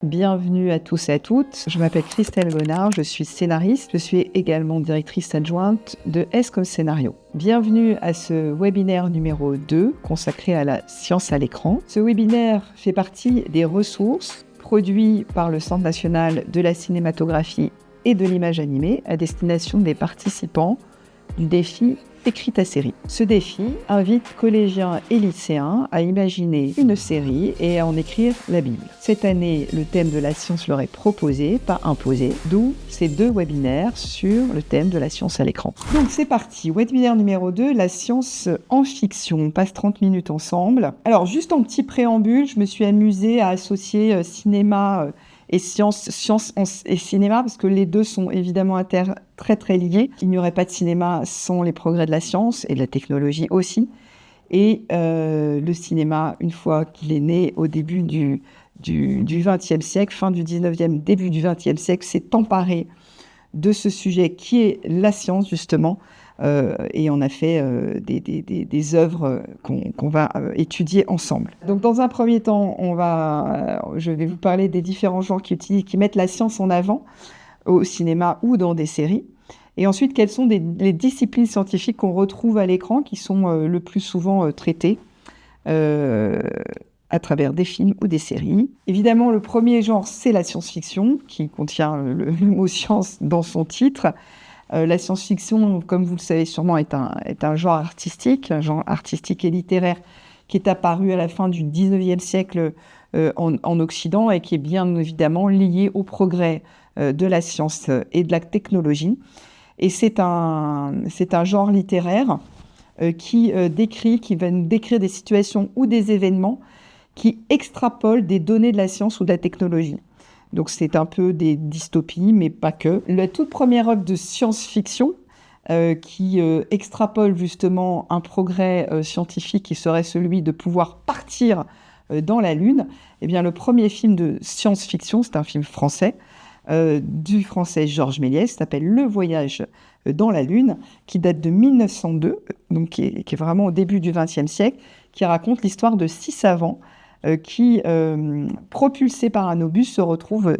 Bienvenue à tous et à toutes. Je m'appelle Christelle Gonard, je suis scénariste. Je suis également directrice adjointe de S comme scénario. Bienvenue à ce webinaire numéro 2 consacré à la science à l'écran. Ce webinaire fait partie des ressources produites par le Centre national de la cinématographie et de l'image animée à destination des participants du défi Écris ta série. Ce défi invite collégiens et lycéens à imaginer une série et à en écrire la Bible. Cette année, le thème de la science leur est proposé, pas imposé, d'où ces 2 webinaires sur le thème de la science à l'écran. Donc c'est parti, webinaire numéro 2, la science en fiction. On passe 30 minutes ensemble. Alors juste en petit préambule, je me suis amusée à associer cinéma et science et cinéma, parce que les deux sont évidemment très liés. Il n'y aurait pas de cinéma sans les progrès de la science et de la technologie aussi. Et le cinéma, une fois qu'il est né au début du XXe siècle, fin du XIXe, début du XXe siècle, s'est emparé de ce sujet qui est la science, justement, et on a fait des œuvres qu'on va étudier ensemble. Donc, dans un premier temps, je vais vous parler des différents genres qui mettent la science en avant au cinéma ou dans des séries. Et ensuite, quelles sont les disciplines scientifiques qu'on retrouve à l'écran qui sont le plus souvent traitées à travers des films ou des séries. Évidemment, le premier genre, c'est la science-fiction, qui contient le mot science dans son titre. La science-fiction, comme vous le savez sûrement, est un genre artistique et littéraire qui est apparu à la fin du XIXe siècle en Occident et qui est bien évidemment lié au progrès de la science et de la technologie. Et c'est un genre littéraire qui va nous décrire des situations ou des événements qui extrapolent des données de la science ou de la technologie. Donc c'est un peu des dystopies, mais pas que. La toute première œuvre de science-fiction qui extrapole justement un progrès scientifique qui serait celui de pouvoir partir dans la Lune, eh bien le premier film de science-fiction, c'est un film français, du français Georges Méliès, s'appelle Le Voyage dans la Lune, qui date de 1902, donc qui est vraiment au début du XXe siècle, qui raconte l'histoire de 6 savants qui, propulsés par un obus, se retrouvent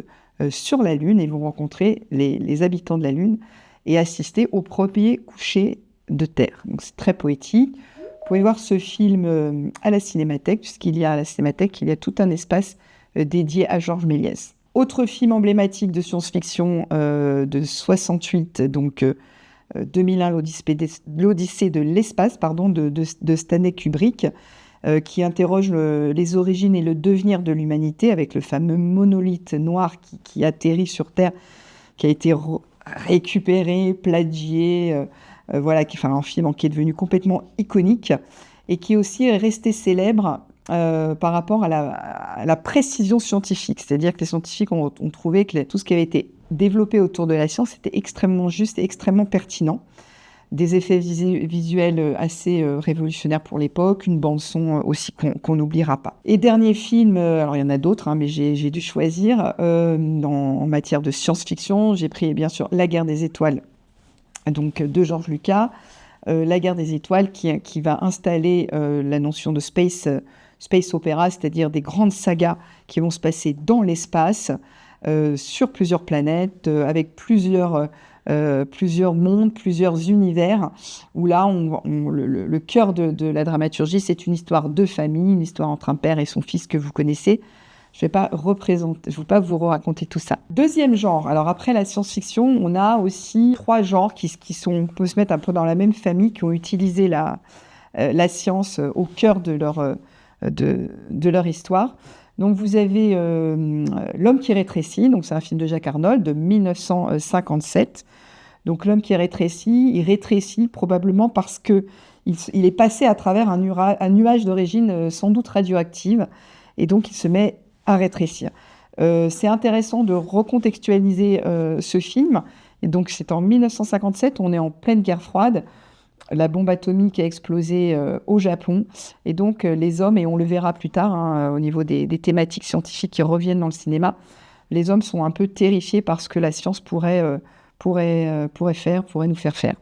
sur la Lune et vont rencontrer les habitants de la Lune et assister au premier coucher de Terre. Donc c'est très poétique. Vous pouvez voir ce film à la Cinémathèque, puisqu'il y a à la Cinémathèque, il y a tout un espace dédié à Georges Méliès. Autre film emblématique de science-fiction de 68, donc 2001, l'Odyssée de l'espace, de Stanley Kubrick, qui interroge les origines et le devenir de l'humanité avec le fameux monolithe noir qui atterrit sur Terre, qui a été récupéré, plagié, un film qui est devenu complètement iconique et qui aussi est resté célèbre par rapport à la précision scientifique. C'est-à-dire que les scientifiques ont trouvé que tout ce qui avait été développé autour de la science était extrêmement juste et extrêmement pertinent. Des effets visuels assez révolutionnaires pour l'époque, une bande-son aussi qu'on n'oubliera pas. Et dernier film, alors il y en a d'autres, mais j'ai dû choisir en matière de science-fiction. J'ai pris bien sûr La Guerre des Étoiles, donc de George Lucas. La Guerre des Étoiles qui va installer la notion de space opéra, c'est-à-dire des grandes sagas qui vont se passer dans l'espace, sur plusieurs planètes, avec plusieurs mondes, plusieurs univers, où là, le cœur de la dramaturgie, c'est une histoire de famille, une histoire entre un père et son fils que vous connaissez. Je ne vais pas vous raconter tout ça. Deuxième genre, alors après la science-fiction, on a aussi 3 genres on peut se mettre un peu dans la même famille, qui ont utilisé la science au cœur de leur histoire. Donc vous avez L'homme qui rétrécit, donc c'est un film de Jacques Arnold de 1957. Donc l'homme qui rétrécit, il rétrécit probablement parce qu'il est passé à travers un nuage d'origine sans doute radioactive, et donc il se met à rétrécir. C'est intéressant de recontextualiser ce film. Et donc c'est en 1957, on est en pleine guerre froide. La bombe atomique a explosé au Japon. Et donc, les hommes, et on le verra plus tard au niveau des thématiques scientifiques qui reviennent dans le cinéma, les hommes sont un peu terrifiés par ce que la science pourrait nous faire faire.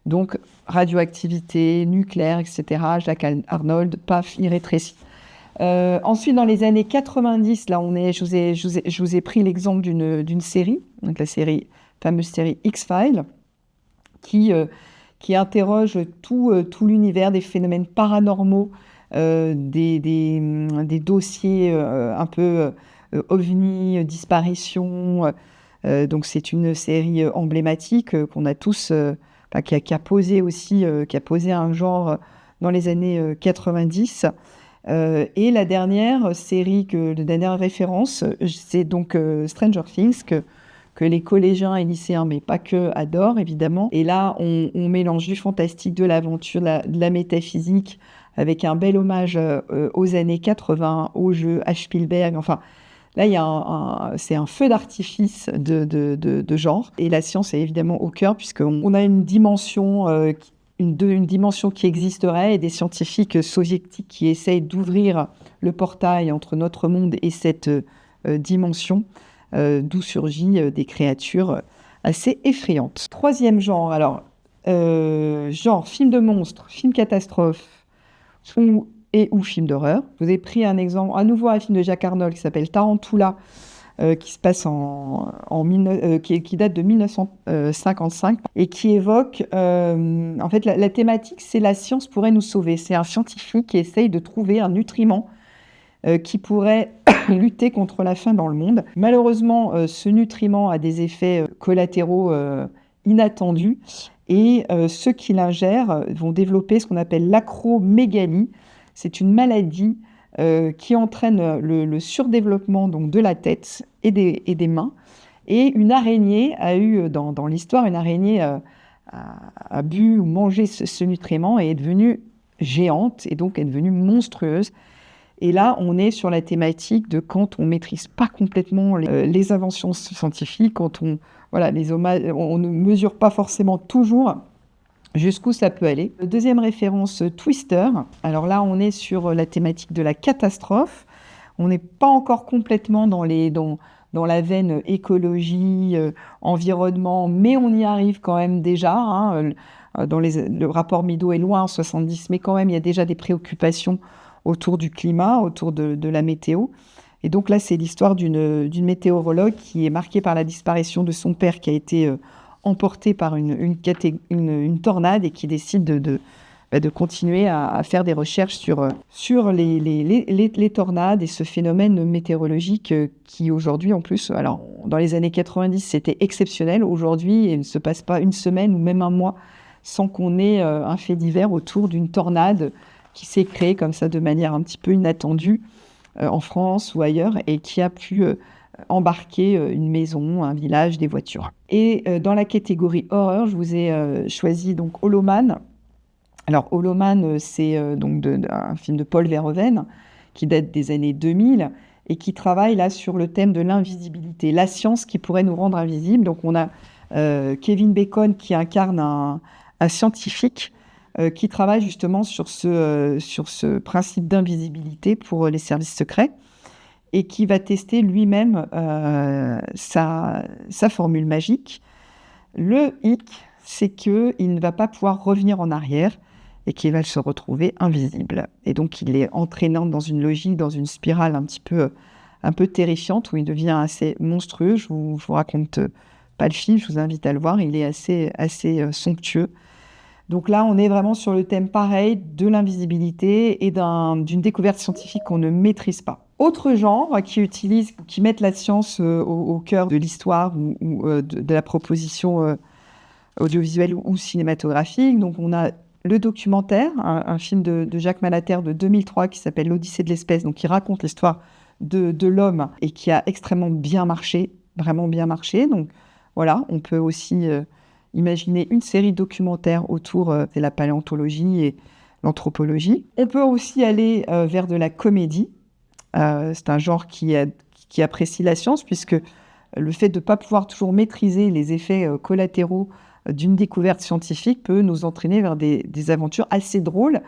Donc, radioactivité, nucléaire, etc. Jacques Arnold, paf, il rétrécit. Ensuite, dans les années 90, là, je vous ai pris l'exemple d'une série, donc fameuse série X-Files, qui, euh, qui interroge tout l'univers des phénomènes paranormaux, des dossiers un peu ovni, disparition. Donc c'est une série emblématique qu'on a tous, enfin, qui a posé aussi, qui a posé un genre dans les années 90. Et la dernière série, la dernière référence, c'est donc Stranger Things, que les collégiens et lycéens, mais pas que, adorent évidemment. Et là, on mélange du fantastique, de l'aventure, de la métaphysique, avec un bel hommage aux années 80, au jeu, à Spielberg. Enfin, là, c'est un feu d'artifice de genre. Et la science est évidemment au cœur, puisqu'on a une dimension une dimension qui existerait et des scientifiques soviétiques qui essayent d'ouvrir le portail entre notre monde et cette dimension, d'où surgit des créatures assez effrayantes. Troisième genre, alors, genre film de monstre, film catastrophe ou film d'horreur. Je vous ai pris un exemple, à nouveau un film de Jacques Arnold qui s'appelle Tarantula, qui se passe qui date de 1955 et qui évoque, en fait, la thématique, c'est la science pourrait nous sauver. C'est un scientifique qui essaye de trouver un nutriment qui pourrait lutter contre la faim dans le monde. Malheureusement, ce nutriment a des effets collatéraux inattendus et ceux qui l'ingèrent vont développer ce qu'on appelle l'acromégalie. C'est une maladie qui entraîne le surdéveloppement donc, de la tête et des mains. Et une araignée a eu, dans l'histoire, une araignée a bu ou mangé ce nutriment et est devenue géante et donc est devenue monstrueuse. Et là, on est sur la thématique de quand on ne maîtrise pas complètement les inventions scientifiques, quand on ne mesure pas forcément toujours jusqu'où ça peut aller. Deuxième référence, Twister. Alors là, on est sur la thématique de la catastrophe. On n'est pas encore complètement dans la veine écologie, environnement, mais on y arrive quand même déjà. Hein. Le rapport Meadow est loin en 70, mais quand même, il y a déjà des préoccupations autour du climat, autour de la météo. Et donc là, c'est l'histoire d'une météorologue qui est marquée par la disparition de son père qui a été emporté par une tornade et qui décide de continuer à faire des recherches sur les tornades et ce phénomène météorologique qui aujourd'hui, en plus, alors dans les années 90, c'était exceptionnel. Aujourd'hui, il ne se passe pas une semaine ou même un mois sans qu'on ait un fait divers autour d'une tornade qui s'est créée comme ça de manière un petit peu inattendue en France ou ailleurs et qui a pu embarquer une maison, un village, des voitures. Et dans la catégorie horreur, je vous ai choisi donc Holoman. Alors Holoman, c'est donc un film de Paul Verhoeven qui date des années 2000 et qui travaille là sur le thème de l'invisibilité, la science qui pourrait nous rendre invisibles. Donc on a Kevin Bacon qui incarne un scientifique qui travaille justement sur ce principe d'invisibilité pour les services secrets et qui va tester lui-même sa formule magique. Le hic, c'est qu'il ne va pas pouvoir revenir en arrière et qu'il va se retrouver invisible. Et donc, il est entraînant dans une logique, dans une spirale un peu terrifiante où il devient assez monstrueux. Je vous raconte pas le film, je vous invite à le voir. Il est assez somptueux. Donc là, on est vraiment sur le thème pareil de l'invisibilité et d'une découverte scientifique qu'on ne maîtrise pas. Autre genre qui mettent la science au cœur de l'histoire ou de la proposition audiovisuelle ou cinématographique. Donc on a le documentaire, un film de Jacques Malater de 2003 qui s'appelle L'Odyssée de l'espèce, donc qui raconte l'histoire de l'homme et qui a extrêmement bien marché, vraiment bien marché. Donc voilà, on peut aussi imaginer une série documentaire autour de la paléontologie et l'anthropologie. On peut aussi aller vers de la comédie. C'est un genre qui apprécie la science, puisque le fait de ne pas pouvoir toujours maîtriser les effets collatéraux d'une découverte scientifique peut nous entraîner vers des aventures assez drôles.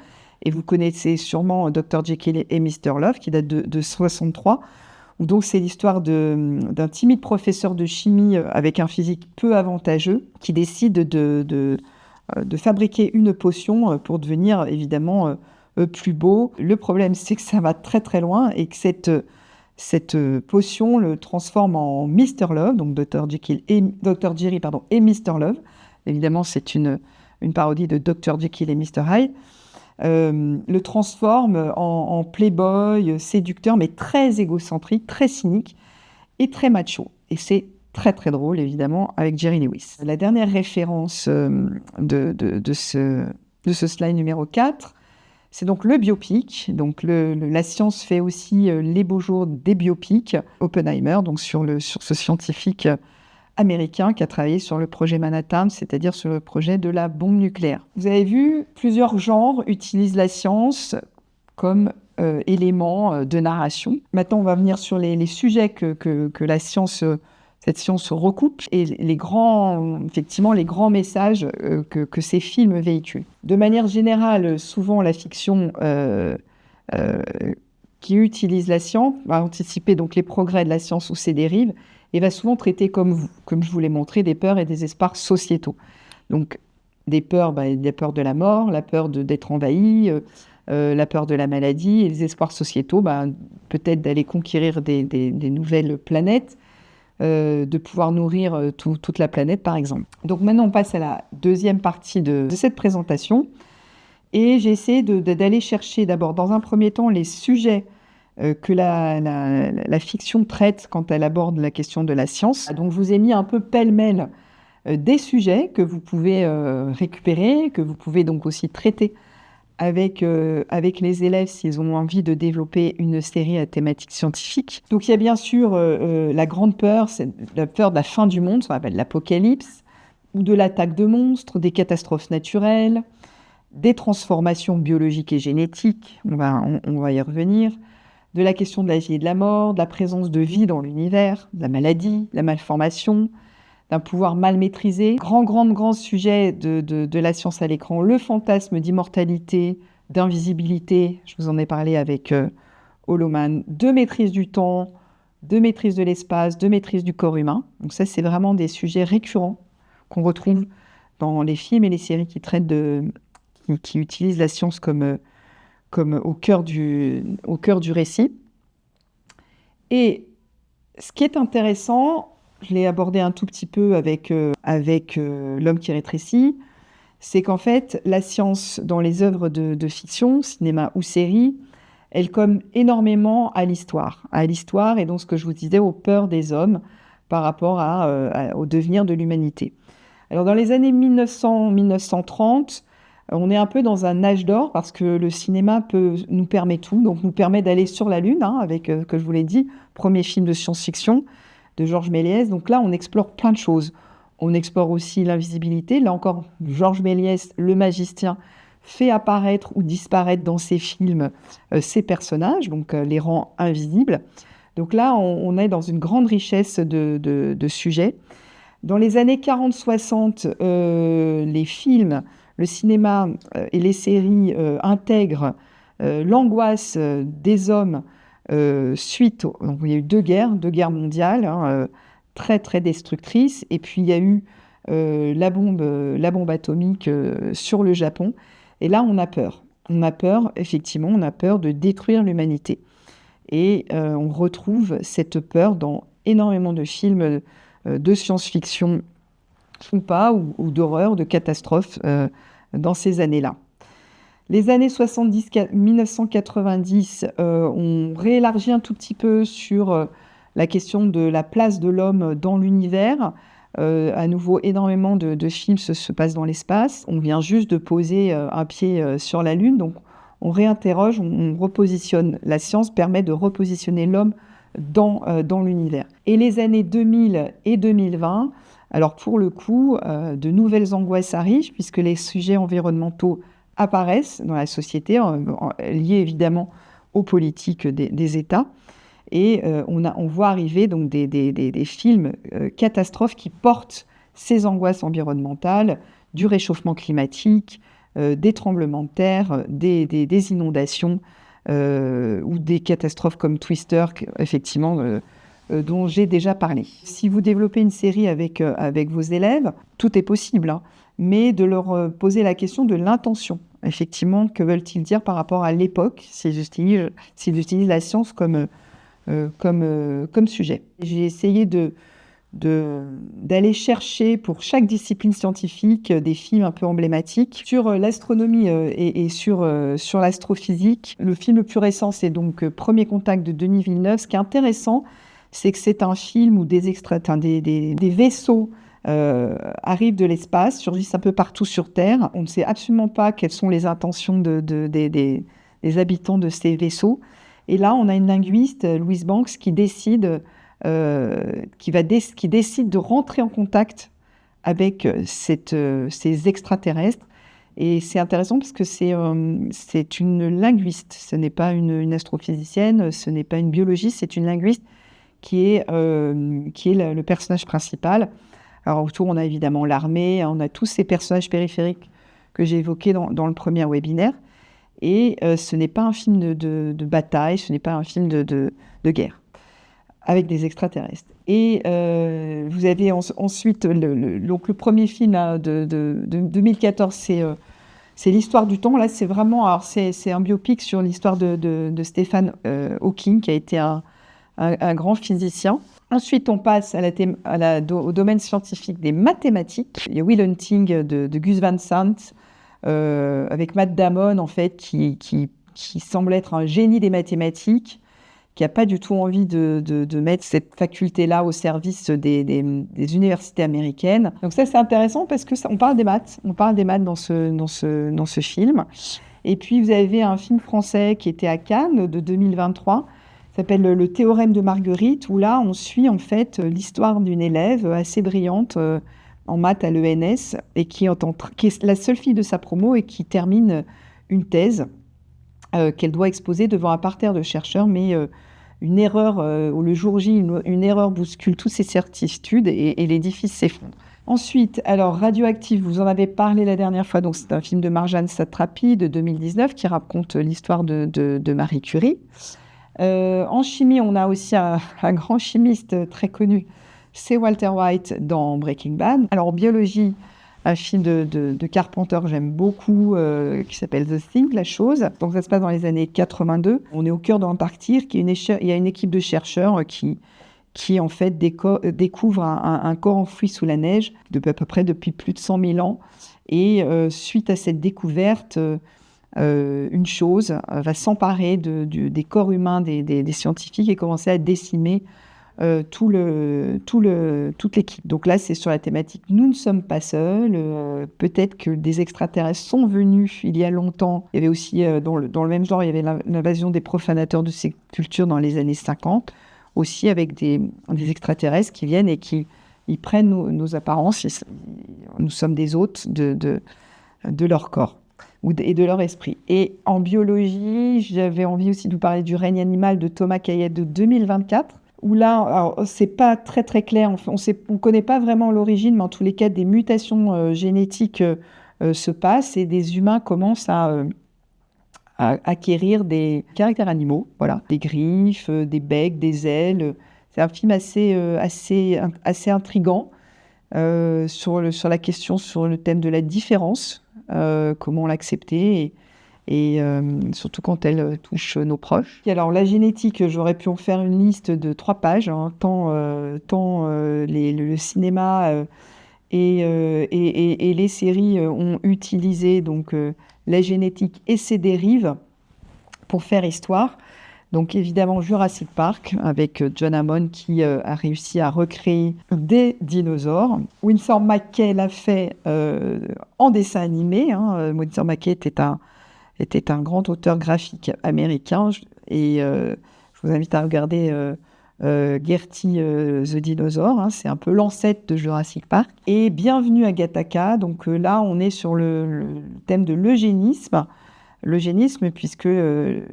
Et vous connaissez sûrement Dr. Jekyll et Mr. Love, qui date de 63, où donc c'est l'histoire d'un timide professeur de chimie avec un physique peu avantageux, qui décide de fabriquer une potion pour devenir évidemment plus beau. Le problème, c'est que ça va très très loin et que cette potion le transforme en Mr. Love, donc Dr. Jekyll et Dr. Jerry, et Mr. Love. Évidemment, c'est une parodie de Dr. Jekyll et Mr. Hyde. Le transforme en playboy, séducteur, mais très égocentrique, très cynique et très macho. Et c'est très très drôle, évidemment, avec Jerry Lewis. La dernière référence de ce slide numéro 4, c'est donc le biopic. Donc la science fait aussi les beaux jours des biopics. Oppenheimer, donc sur ce scientifique américain qui a travaillé sur le projet Manhattan, c'est-à-dire sur le projet de la bombe nucléaire. Vous avez vu, plusieurs genres utilisent la science comme élément de narration. Maintenant, on va venir sur les sujets que cette science recoupe et effectivement, les grands messages que ces films véhiculent. De manière générale, souvent, la fiction qui utilise la science va anticiper donc les progrès de la science ou ses dérives et va souvent traiter, comme je vous l'ai montré, des peurs et des espoirs sociétaux. Donc, des peurs, la peur de la mort, la peur d'être envahi, la peur de la maladie, et les espoirs sociétaux, peut-être d'aller conquérir des nouvelles planètes, de pouvoir nourrir toute la planète, par exemple. Donc maintenant, on passe à la deuxième partie de cette présentation. Et j'ai essayé d'aller chercher d'abord, dans un premier temps, les sujets que la fiction traite quand elle aborde la question de la science. Donc je vous ai mis un peu pêle-mêle des sujets que vous pouvez récupérer, que vous pouvez donc aussi traiter avec les élèves s'ils ont envie de développer une série à thématique scientifique. Donc il y a bien sûr la grande peur, c'est la peur de la fin du monde, ce qu'on appelle l'apocalypse, ou de l'attaque de monstres, des catastrophes naturelles, des transformations biologiques et génétiques, on va y revenir, de la question de la vie et de la mort, de la présence de vie dans l'univers, de la maladie, de la malformation, d'un pouvoir mal maîtrisé. Grand sujet de la science à l'écran, le fantasme d'immortalité, d'invisibilité, je vous en ai parlé avec Holoman, de maîtrise du temps, de maîtrise de l'espace, de maîtrise du corps humain. Donc ça, c'est vraiment des sujets récurrents qu'on retrouve dans les films et les séries qui utilisent la science comme au cœur du récit. Et ce qui est intéressant, je l'ai abordé un tout petit peu avec L'homme qui rétrécit, c'est qu'en fait, la science dans les œuvres de fiction, cinéma ou série, elle colle énormément à l'histoire et donc ce que je vous disais, aux peurs des hommes par rapport au devenir de l'humanité. Alors dans les années 1900-1930, on est un peu dans un âge d'or parce que le cinéma nous permet tout, donc nous permet d'aller sur la Lune, avec, que je vous l'ai dit, premier film de science-fiction de Georges Méliès. Donc là, on explore plein de choses. On explore aussi l'invisibilité. Là encore, Georges Méliès, le magicien, fait apparaître ou disparaître dans ses films ces personnages, donc les rend invisibles. Donc là, on est dans une grande richesse de sujets. Dans les années 40-60, les films, le cinéma et les séries intègrent l'angoisse des hommes suite. Donc il y a eu deux guerres mondiales, très très destructrices, et puis il y a eu la bombe atomique sur le Japon. Et là, on a peur. Effectivement, on a peur de détruire l'humanité. Et on retrouve cette peur dans énormément de films de science-fiction ou pas, ou d'horreur, de catastrophes dans ces années-là. Les années 70, 1990, on réélargit un tout petit peu sur la question de la place de l'homme dans l'univers. À nouveau, énormément de films se passent dans l'espace. On vient juste de poser un pied sur la Lune, donc on réinterroge, on repositionne. La science permet de repositionner l'homme dans l'univers. Et les années 2000 et 2020, alors pour le coup, de nouvelles angoisses arrivent, puisque les sujets environnementaux apparaissent dans la société, liés évidemment aux politiques des États. Et on voit arriver donc des films catastrophes qui portent ces angoisses environnementales, du réchauffement climatique, des tremblements de terre, des inondations ou des catastrophes comme Twister, effectivement, dont j'ai déjà parlé. Si vous développez une série avec vos élèves, tout est possible, hein, mais de leur poser la question de l'intention. effectivement, que veulent-ils dire par rapport à l'époque, s'ils utilisent la science comme sujet. J'ai essayé d'aller chercher pour chaque discipline scientifique des films un peu emblématiques. Sur l'astronomie et sur l'astrophysique, le film le plus récent, c'est donc Premier contact de Denis Villeneuve. Ce qui est intéressant, c'est que c'est un film où des vaisseaux arrivent de l'espace, surgissent un peu partout sur Terre. On ne sait absolument pas quelles sont les intentions des habitants de ces vaisseaux. Et là, on a une linguiste, Louise Banks, qui décide de rentrer en contact avec ces extraterrestres. Et c'est intéressant parce que c'est une linguiste, ce n'est pas une astrophysicienne, ce n'est pas une biologiste, c'est une linguiste qui est le personnage principal. Alors autour, on a évidemment l'armée, on a tous ces personnages périphériques que j'ai évoqués dans le premier webinaire. Et ce n'est pas un film de bataille, ce n'est pas un film de guerre avec des extraterrestres. Et vous avez ensuite donc le premier film là, de 2014, c'est l'histoire du temps. Là, c'est vraiment, alors c'est un biopic sur l'histoire de Stephen Hawking, qui a été un grand physicien. Ensuite, on passe au domaine scientifique des mathématiques. Il y a Will Hunting de Gus Van Sant, avec Matt Damon, en fait, qui semble être un génie des mathématiques, qui n'a pas du tout envie de mettre cette faculté-là au service des universités américaines. Donc ça, c'est intéressant parce que on parle des maths. On parle des maths dans ce film. Et puis, vous avez un film français qui était à Cannes de 2023, qui s'appelle Le théorème de Marguerite, où là, on suit en fait l'histoire d'une élève assez brillante en maths à l'ENS, et qui est la seule fille de sa promo et qui termine une thèse qu'elle doit exposer devant un parterre de chercheurs, mais une erreur, le jour J, une erreur bouscule toutes ses certitudes et l'édifice s'effondre. Ensuite, alors Radioactive, vous en avez parlé la dernière fois, donc c'est un film de Marjane Satrapi de 2019 qui raconte l'histoire de Marie Curie. En chimie, on a aussi un grand chimiste très connu, c'est Walter White dans Breaking Bad. Alors en biologie, un film de Carpenter que j'aime beaucoup, qui s'appelle The Thing, la chose. Donc ça se passe dans les années 82. On est au cœur de l'Antarctique. Il y a une équipe de chercheurs qui en fait découvre un corps enfoui sous la neige à peu près depuis plus de 100 000 ans. Et suite à cette découverte, une chose va s'emparer des corps humains des scientifiques et commencer à décimer toute l'équipe. Donc là, c'est sur la thématique « Nous ne sommes pas seuls ». Peut-être que des extraterrestres sont venus il y a longtemps. Il y avait aussi, dans le même genre, il y avait l'invasion des profanateurs de ces cultures dans les années 50, aussi avec des extraterrestres qui viennent et qui ils prennent nos apparences. Nous sommes des hôtes de leur corps et de leur esprit. Et en biologie, j'avais envie aussi de vous parler du règne animal de Thomas Caillet de 2024, où là, c'est pas très très clair, on connaît pas vraiment l'origine, mais en tous les cas, des mutations génétiques se passent et des humains commencent à acquérir des caractères animaux, voilà, des griffes, des becs, des ailes. C'est un film assez intriguant sur la question, sur le thème de la différence, comment l'accepter et surtout quand elle touche nos proches. Et alors la génétique, j'aurais pu en faire une liste de 3 pages, hein, tant le cinéma et les séries ont utilisé donc la génétique et ses dérives pour faire histoire. Donc évidemment Jurassic Park avec John Hammond qui a réussi à recréer des dinosaures. Winsor McCay l'a fait en dessin animé. Winsor McCay était un grand auteur graphique américain et je vous invite à regarder Gertie the Dinosaur, c'est un peu l'ancêtre de Jurassic Park. Et Bienvenue à Gattaca, donc là on est sur le thème de l'eugénisme, puisque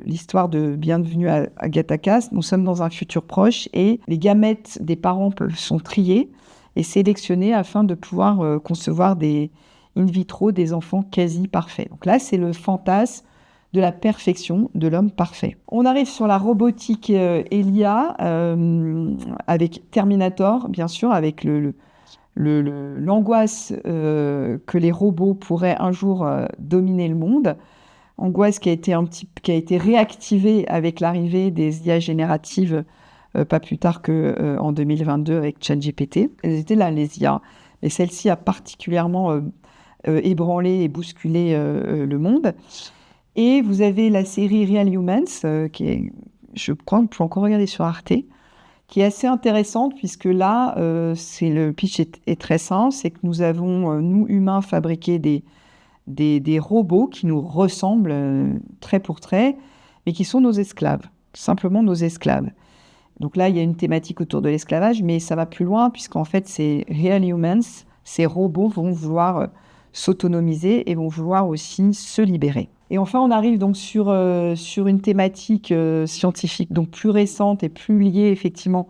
l'histoire de Bienvenue à Gattaca, nous sommes dans un futur proche et les gamètes des parents sont triés et sélectionnés afin de pouvoir concevoir in vitro des enfants quasi parfaits. Donc là, c'est le fantasme de la perfection de l'homme parfait. On arrive sur la robotique et l'IA avec Terminator, bien sûr, avec l'angoisse que les robots pourraient un jour dominer le monde. Angoisse qui a été réactivée avec l'arrivée des IA génératives pas plus tard qu'en 2022 avec ChatGPT. Elles étaient là, les IA. Et celle-ci a particulièrement ébranlé et bousculé le monde. Et vous avez la série Real Humans, qui est, je crois, on peut encore regarder sur Arte, qui est assez intéressante puisque là, le pitch est très simple, c'est que nous avons, nous humains, fabriqué des robots qui nous ressemblent trait pour trait, mais qui sont nos esclaves, simplement nos esclaves. Donc là, il y a une thématique autour de l'esclavage, mais ça va plus loin puisqu'en fait, ces Real Humans, ces robots vont vouloir s'autonomiser et vont vouloir aussi se libérer. Et enfin, on arrive donc sur une thématique scientifique donc plus récente et plus liée effectivement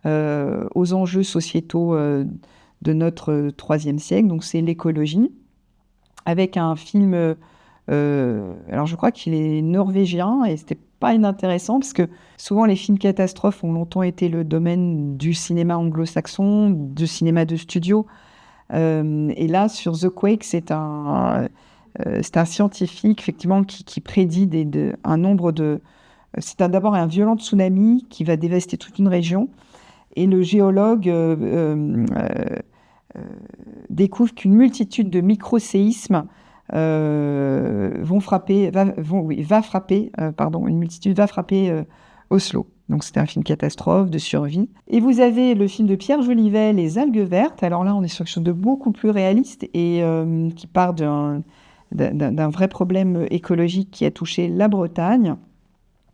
aux enjeux sociétaux de notre troisième siècle. Donc c'est l'écologie, avec un film, alors je crois qu'il est norvégien et c'était pas inintéressant parce que souvent les films catastrophes ont longtemps été le domaine du cinéma anglo-saxon, du cinéma de studio. Et là, sur The Quake, c'est un scientifique, effectivement, qui prédit un nombre de... C'est d'abord un violent tsunami qui va dévaster toute une région. Et le géologue découvre qu'une multitude de micro-séismes va frapper Oslo. Donc c'était un film catastrophe, de survie. Et vous avez le film de Pierre Jolivet, Les algues vertes. Alors là, on est sur quelque chose de beaucoup plus réaliste et qui part d'un vrai problème écologique qui a touché la Bretagne,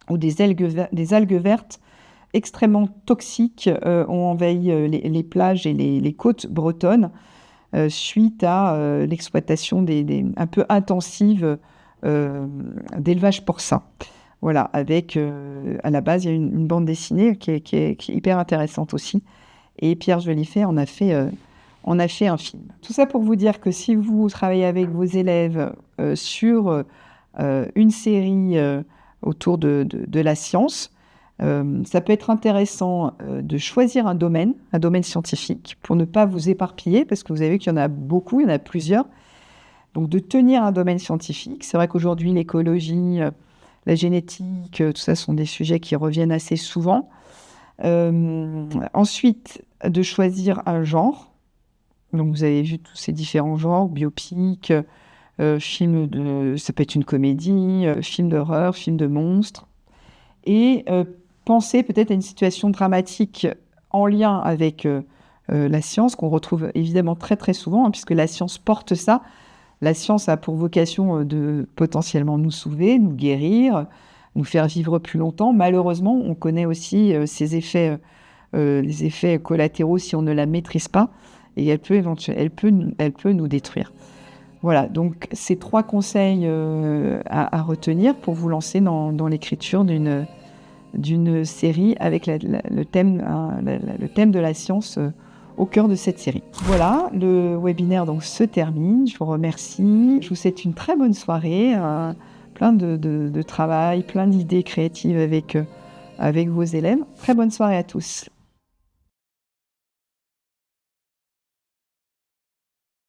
où des algues vertes extrêmement toxiques ont envahi les plages et les côtes bretonnes suite à l'exploitation un peu intensive d'élevage porcin. Voilà, avec à la base, il y a une bande dessinée qui est hyper intéressante aussi. Et Pierre Jolivet en a fait un film. Tout ça pour vous dire que si vous travaillez avec vos élèves sur une série autour de la science, ça peut être intéressant de choisir un domaine scientifique, pour ne pas vous éparpiller, parce que vous avez vu qu'il y en a beaucoup, il y en a plusieurs. Donc de tenir un domaine scientifique. C'est vrai qu'aujourd'hui, l'écologie, la génétique, tout ça sont des sujets qui reviennent assez souvent. Ensuite, de choisir un genre. Donc vous avez vu tous ces différents genres, biopic, ça peut être une comédie, film d'horreur, film de monstre. Et penser peut-être à une situation dramatique en lien avec la science, qu'on retrouve évidemment très très souvent, hein, puisque la science porte ça. La science a pour vocation de potentiellement nous sauver, nous guérir, nous faire vivre plus longtemps. Malheureusement, on connaît aussi ses effets, les effets collatéraux si on ne la maîtrise pas, et elle peut nous détruire. Voilà, donc ces 3 conseils à retenir pour vous lancer dans l'écriture d'une série avec le thème de la science au cœur de cette série. Voilà, le webinaire donc se termine. Je vous remercie. Je vous souhaite une très bonne soirée, plein de travail, plein d'idées créatives avec vos élèves. Très bonne soirée à tous.